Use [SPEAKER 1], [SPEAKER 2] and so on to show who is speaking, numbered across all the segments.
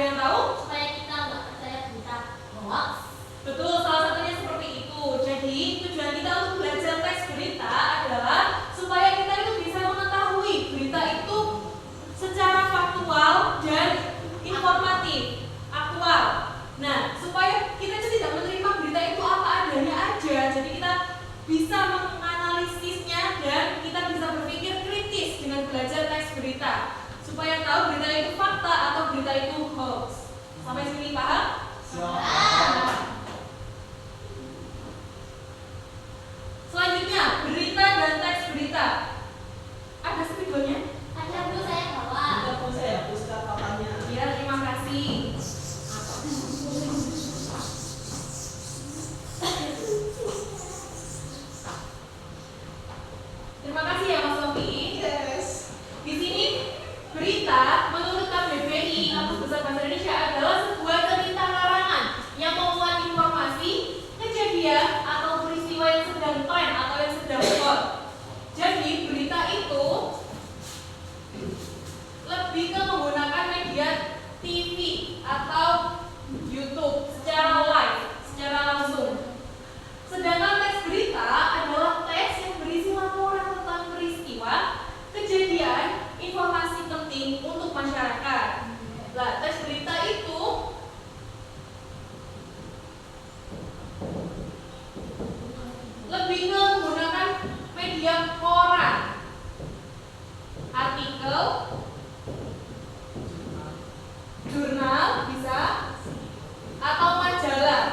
[SPEAKER 1] yang tahu?
[SPEAKER 2] Supaya kita nggak percaya berita hoax.
[SPEAKER 1] Betul, salah satunya seperti itu. Jadi tujuan kita untuk belajar teks berita adalah supaya kita itu bisa mengetahui berita itu secara faktual dan informatif, aktual. Nah, supaya kita itu tidak menerima berita itu apa adanya aja. Jadi kita bisa menganalisisnya dan kita bisa berpikir kritis dengan belajar teks berita supaya tahu berita itu fakta atau berita itu hoax. Sampai sini paham? Selanjutnya, berita dan teks berita. Ada spidolnya?
[SPEAKER 2] Ada Bu, saya bawa.
[SPEAKER 3] Ada pun saya pustakawannya.
[SPEAKER 1] Ya, terima kasih. Terima kasih ya Mas Sofi.
[SPEAKER 3] Yes.
[SPEAKER 1] Di sini berita menurut KBBI Kamus Besar Bahasa Indonesia adalah sebuah cerita karangan yang memuat informasi, kejadian atau peristiwa yang sedang tren atau yang sedang hot. Jadi berita itu lebih ke menggunakan media TV atau YouTube secara live, secara langsung. Sedangkan teks berita adalah teks yang berisi laporan tentang peristiwa, kejadian, informasi penting untuk masyarakat. Nah, teks berita itu lebih menggunakan media koran, artikel, jurnal bisa, atau majalah.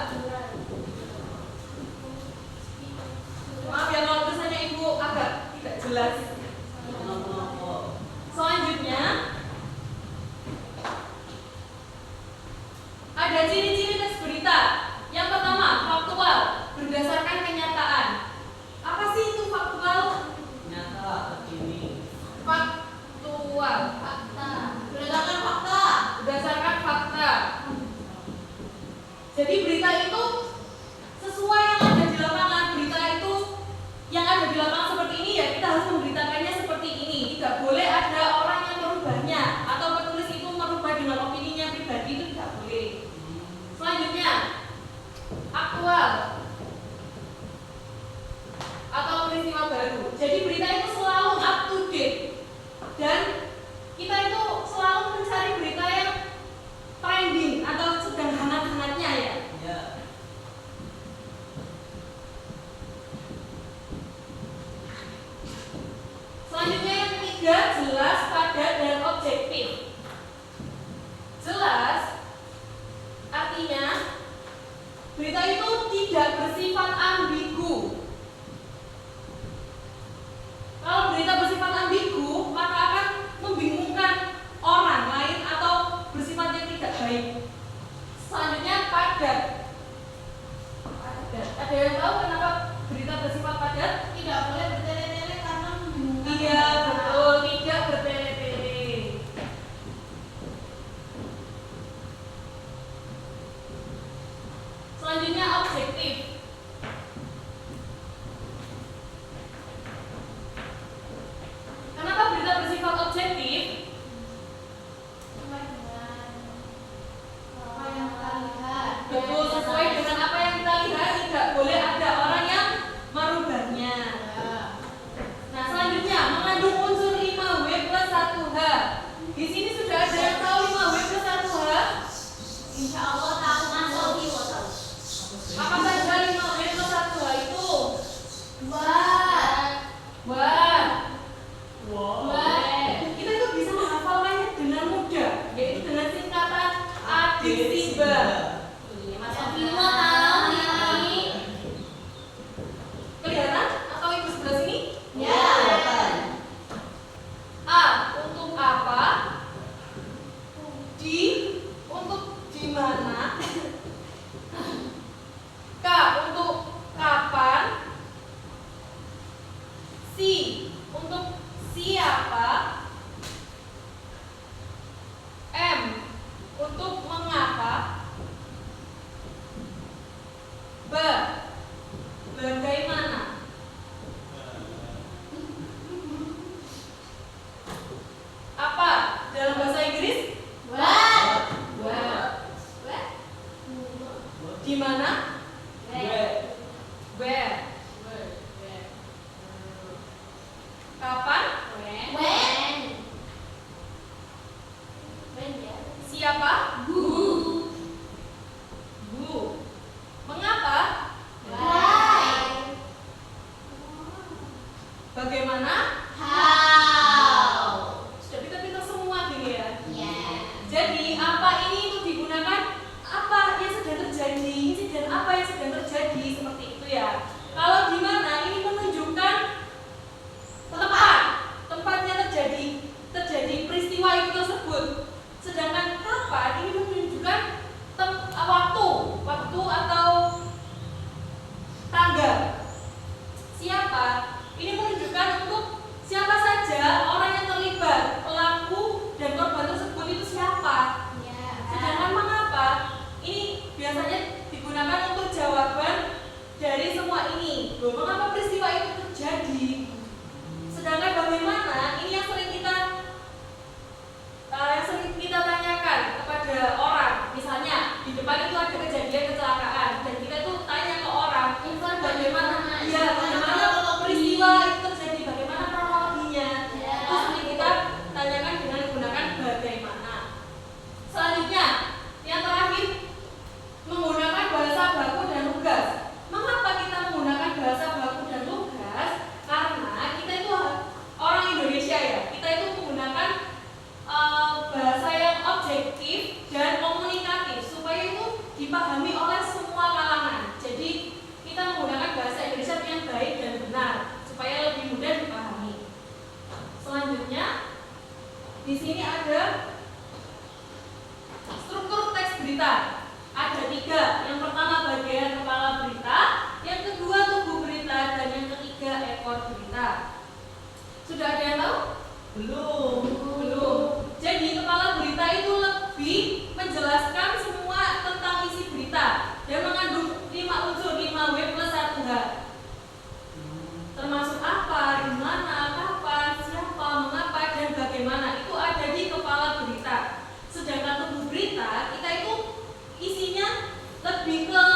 [SPEAKER 1] Maaf ya kalau tulisannya Ibu agak tidak jelas. Selanjutnya ada ciri-ciri teks berita. Yang pertama, faktual, berdasarkan kenyataan. Apa sih itu faktual?
[SPEAKER 3] Nyata terkini.
[SPEAKER 1] Faktual,
[SPEAKER 2] Fakta.
[SPEAKER 1] berdasarkan fakta. Berdasarkan fakta. Jadi berita itu sesuai yang ada di lapangan. Berita itu yang ada di lapangan seperti ini ya kita harus memberitakannya seperti ini. Tidak boleh ada orang yang merubahnya atau penulis itu merubah dengan opininya pribadi, itu tidak boleh. Selanjutnya, aktual atau peristiwa baru. Jadi berita itu selalu up to date dan kita itu selalu mencari berita yang trending atau sedang hangat-hangatnya ya.
[SPEAKER 3] Ya.
[SPEAKER 1] Selanjutnya yang ketiga, jelas, padat, dan objektif. Jelas artinya berita itu tidak bersifat ambigu. Kalau berita bersifat ambigu, maka akan membingungkan orang lain atau bersifat yang tidak baik. Selanjutnya padat. Padat. Ada yang tahu kenapa berita bersifat padat?
[SPEAKER 2] Tidak boleh bertele-tele karena membingungkan.
[SPEAKER 1] Iya, betul, tidak bertele-tele. Selanjutnya objektif. Kenapa berita bersifat objektif?
[SPEAKER 2] Sesuai dengan apa yang kita lihat.
[SPEAKER 1] Betul, sesuai dengan apa yang kita lihat, tidak boleh ada orang yang merubahnya. Nah, selanjutnya mengandung unsur 5W plus 1H. Di sini sudah ada yang tahu 5W plus 1H?
[SPEAKER 2] Insya Allah tahu Mas Sofi mau tahu.
[SPEAKER 1] Apa saja 5W plus 1H itu?
[SPEAKER 2] Buat.
[SPEAKER 1] Wah,
[SPEAKER 3] Wow.
[SPEAKER 1] kita tuh bisa menghafalkannya dengan mudah, yaitu dengan singkatan adisiba.
[SPEAKER 2] Iya, Mas Sofi mau tahu ini.
[SPEAKER 1] Kelihatan atau ibu sebelah sini?
[SPEAKER 2] Ya.
[SPEAKER 1] A untuk apa? Di untuk di mana? K untuk kapan? Si untuk siapa? M untuk mengapa? B bagaimana? Apa dalam bahasa Inggris?
[SPEAKER 2] What?
[SPEAKER 1] Wow. Di mana?
[SPEAKER 2] Where?
[SPEAKER 1] Where? Kapan?
[SPEAKER 2] When? When ya?
[SPEAKER 1] Siapa?
[SPEAKER 2] Who?
[SPEAKER 1] Who. Mengapa?
[SPEAKER 2] Why?
[SPEAKER 1] Bagaimana?
[SPEAKER 2] How?
[SPEAKER 1] Sudah pintar-pintar semua gini ya.
[SPEAKER 2] Yeah.
[SPEAKER 1] Jadi apa ini itu digunakan apa yang sedang terjadi, insiden apa yang sedang terjadi seperti itu ya. Kalau di mana ini menunjukkan tempatnya terjadi peristiwa itu tersebut. Sedangkan kapan ini menunjukkan waktu atau tanggal. Siapa? Ini menunjukkan untuk siapa saja orang yang terlibat, pelaku dan korban tersebut itu siapa. Sedangkan mengapa ini biasanya digunakan untuk jawaban dari semua ini. Loh, mengapa peristiwa itu terjadi? Sedangkan bagaimana ini yang sering kita tanyakan kepada orang. Misalnya di depan itu ada kejadian kecelakaan dan kita itu tanya ke orang bagaimana peristiwa itu terjadi, bagaimana kronologinya. Itu sering kita tanyakan dengan menggunakan bagaimana. Selanjutnya, yang terakhir, menggunakan bahasa baku dan lugas. Mengapa kita menggunakan bahasa baku dan lugas? Karena kita itu orang Indonesia ya. Kita itu menggunakan bahasa yang objektif dan komunikatif supaya itu dipahami oleh semua kalangan. Jadi kita menggunakan bahasa Indonesia yang baik dan benar supaya lebih mudah dipahami. Selanjutnya, di sini ada struktur teks berita. Ada 3. Yang pertama bagian kepala berita, yang kedua tubuh berita, dan yang ketiga ekor berita. Sudah ada yang tahu?
[SPEAKER 3] Belum.
[SPEAKER 1] Jadi kepala berita itu lebih menjelaskan semua tentang isi berita dan mengandung 5 unsur, 5W plus 1H. Termasuk apa, di mana, kapan, siapa, mengapa, dan bagaimana. Itu ada di kepala berita. Sedangkan tubuh berita, kita itu isinya lebih ke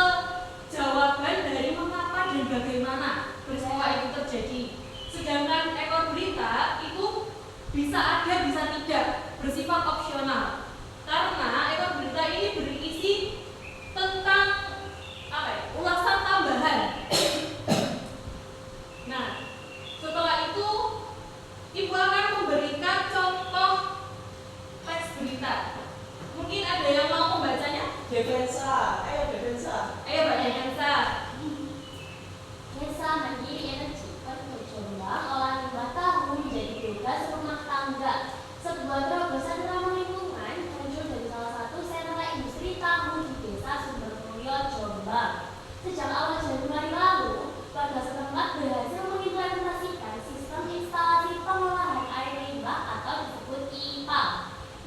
[SPEAKER 1] jawaban dari mengapa dan bagaimana peristiwa itu terjadi. Sedangkan ekor berita itu bisa ada, bisa tidak, bersifat opsional. Karena ekor berita ini berisi tentang ulasan tambahan. Nah, setelah itu Ibu akan memberikan contoh teks berita. Mungkin ada yang mau membacanya?
[SPEAKER 3] Defensa. Ayo Defensa.
[SPEAKER 1] Ayo Mbak Defensa.
[SPEAKER 2] Desa Mandiri Energi Jombang olah limbah tahu menjadi biogas rumah tangga. Sebuah terobosan ramah lingkungan muncul dari salah satu sentra industri tahu di Desa Sumbermulyo, Jombang. Sejak awal Januari lalu, warga setempat berhasil mengimplementasikan sistem instalasi pengolahan air limbah atau disebut IPA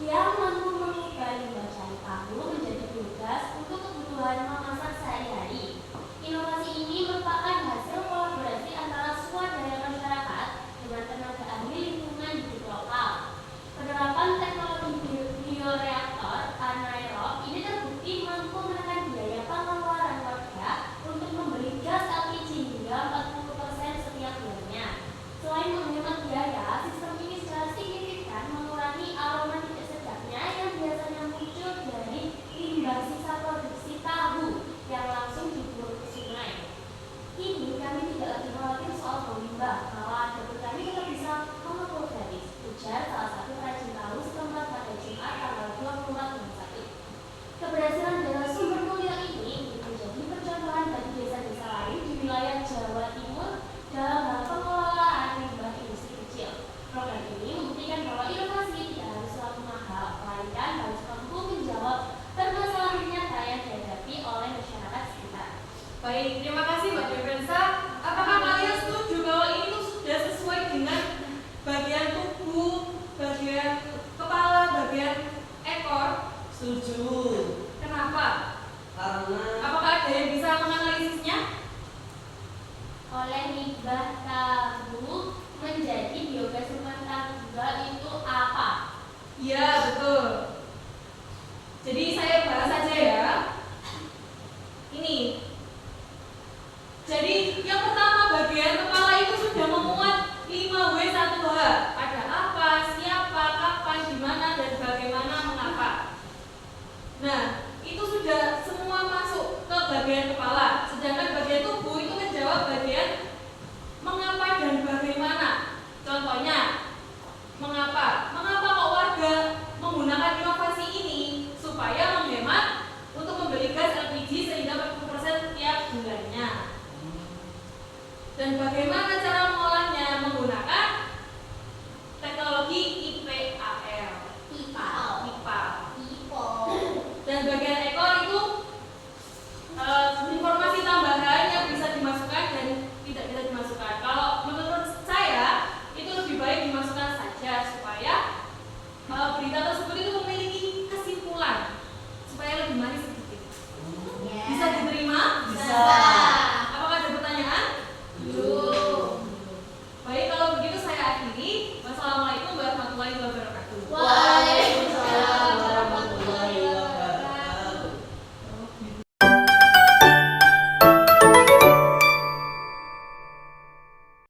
[SPEAKER 2] yang mampu mengubah limbah cair tahu menjadi biogas untuk kebutuhan memasak sehari-hari. Inovasi ini merupakan hasil kolaborasi antara swadaya masyarakat dengan tenaga ahli lingkungan di lokal. Penerapan teknologi bioreaktor anaerob ini terbukti mampu menekan biaya pengeluaran warga untuk membeli gas LPG hingga 40% setiap bulannya. Selain menghemat biaya, sistem ini secara signifikan mengurangi aroma tidak sedapnya yang biasanya muncul dari limbah sisa produksi tahu yang langsung dibuang ke sungai. Kini kami tidak lagi khawatir soal bau limbah, malah dapur kami tetap bisa mengepul gratis, ujar salah satu perajin tahu setempat pada Jumat tanggal 24 Maret. Keberhasilan Desa Sumbermulyo ini menjadi percontohan bagi desa-desa lain di wilayah Jawa Timur dalam hal pengelolaan limbah industri kecil. Program ini membuktikan bahwa inovasi tidak harus selalu mahal, melainkan harus mampu menjawab permasalahan nyata yang dihadapi oleh masyarakat sekitar.
[SPEAKER 1] Baik, terima kasih Mbak Defensa. Apakah kalian setuju kalau ini tuh sudah sesuai dengan bagian tubuh, bagian kepala, bagian ekor?
[SPEAKER 3] Setuju.
[SPEAKER 1] Kenapa?
[SPEAKER 3] Karena
[SPEAKER 1] Apakah ada yang bisa menganalisisnya?
[SPEAKER 2] Oleh limbah tahu menjadi biogas rumah tangga itu apa?
[SPEAKER 1] Iya, betul. Jadi saya bahas saja ya. Ini bagian kepala.